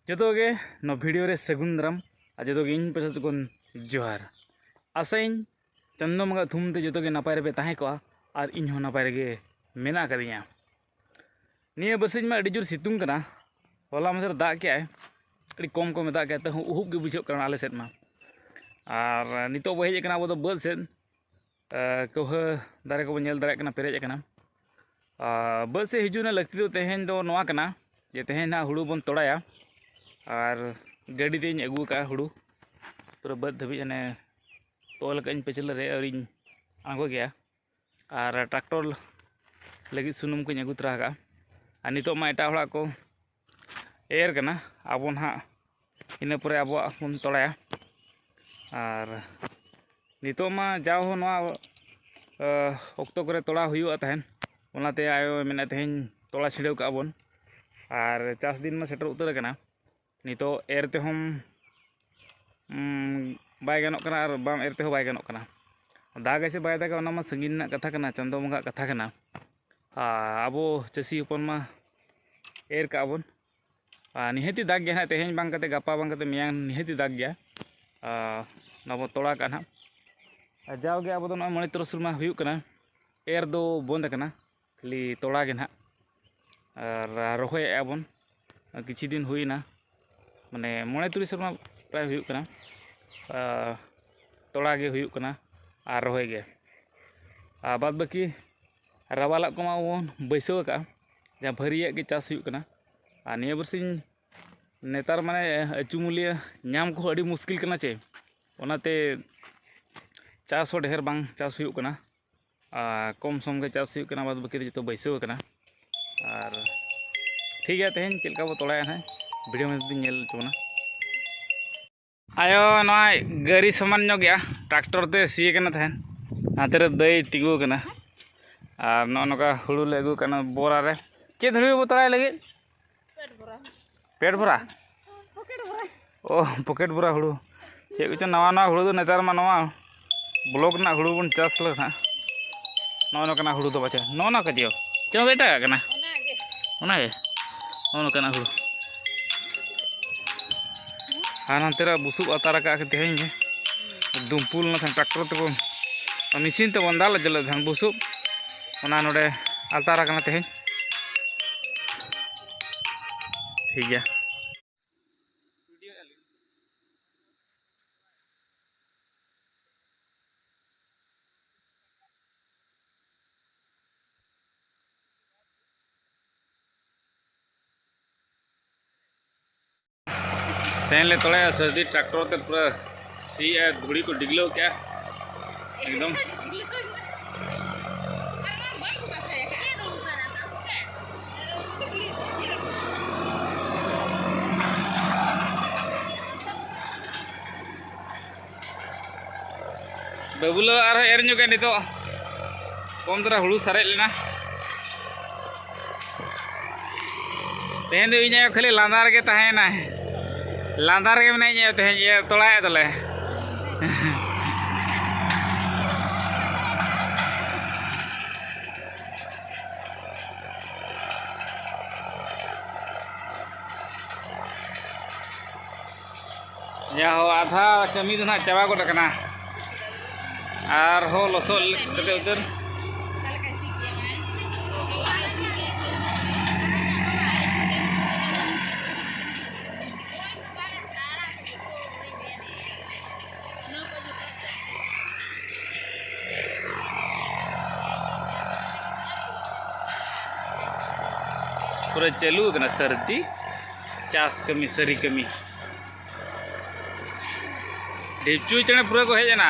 जोगे no video रे सगुन दाराम और जोगे इन पास को जोहार आसाइन चंदो मंगा थुमते जोगे नपाय रे ताहे को और इन हो नपाय रे मेना कदिया निया बसिन मा अडी जोर सितुंग कना होला मसर दाग के अडी कम कम दाग के तो उहुब के बुझो कना आले सेट मा और नितो बो हेज कना अब बद सेट कह दारे को नेल दारे कना पेरेज कना बद से हिजुना लगती तो तेहेन दो नोआ कना जे तेहेन ना हुड़ू बन तोड़ाया और गाड़ी तेज अगू का हुड़ू पूरा बद धाबी तोल कहीं पेचल रे और आगो गया और ट्रैक्टर लगी सुनुम को अगू तरा और नितो मा एटा हड़ा को एर कना अब ना इन पर अब बन तोड़ाया और नितो मा जाओ अक्तो करे तोड़ा हुआ तहन ओनाते आयो मेना तेहेन तोड़ा छिड़ाव का बन और चास दिन में सेटर उतर कना नितो एर ते हम बाय गानोक कना और बाम एर ते हो बाय गानोक कना दाग से बाय दागा ओना मा संगीन ना कथा कना चंदो मंगा कथा कना आबो चासी हपन मा एर का बन निहाती दाग गया तेहेन बांग कते गापा बांग कते मियां निहाती दाग गया नबो तोड़ा का ना जाओगे अब दो मणि तरसुर मा हुयु कना एर दो बंद कना खाली तोड़ा के ना और रोहय आबन किछि दिन हुईना माने मणे तुरी शर्मा प्राय हुयु कना तोड़ा गे हुयु कना और रोहय गे बाद बाकी रावाला को मा बन बैसव का जहाँ भरिया के चाष हुयु कना और निया बरसिन नेतार माने अचुमुलिया नाम को अड़ी मुश्किल कना चे ओनाते चाष हो ढेर बांग चाष हुयु कना कम सम के चाष हुयु कना बाद बाकी जो बैसव कना और ठीक है तेहन चलका बो तोड़ाया ना वीडियो में नेल चोना आयो ना गाड़ी समान नो गया ट्रैक्टर ते सी कना थेन नाते रे दई तिगु कना और नका हुड़ू ले अगू कना बोरा रे के धुड़ी बो तोड़ाय लगे पेट भरा ओ पॉकेट भरा हुड़ू चे कुछ नवा नवा हुड़ू दो नेतार मा नवा ब्लॉक ना हुड़ू बन चास लगा नो कना हुड़ू दो बचा नो कजियो चो बेटा कना ओनागे ओनकना हुड़ू हाँ तेरा बुसुब अतार का तेहन दुमपुल ना ट्रैक्टर ते मिसिन ते बन दाल जल धान बुसुब ओना नोडे अतार कना तेहन ठीक है तेन ले तोड़ा सर्दी ट्रैक्टर ते पूरा सी है धूड़ी को डिगलो क्या एकदम बबुलो और एर नुके नितो कम तरह हुड़ू सारे लेना तेन दो इने खाली लांदार के तहेना लांदार के मने तेहन ये तोड़ाए तले या हो आधा कमी तो ना चाबा गोट कना और हो लसोल कते उतर पूरा चालू कना सर्दी चास कमी सरी कमी ढेचू चने पूरा को हेजना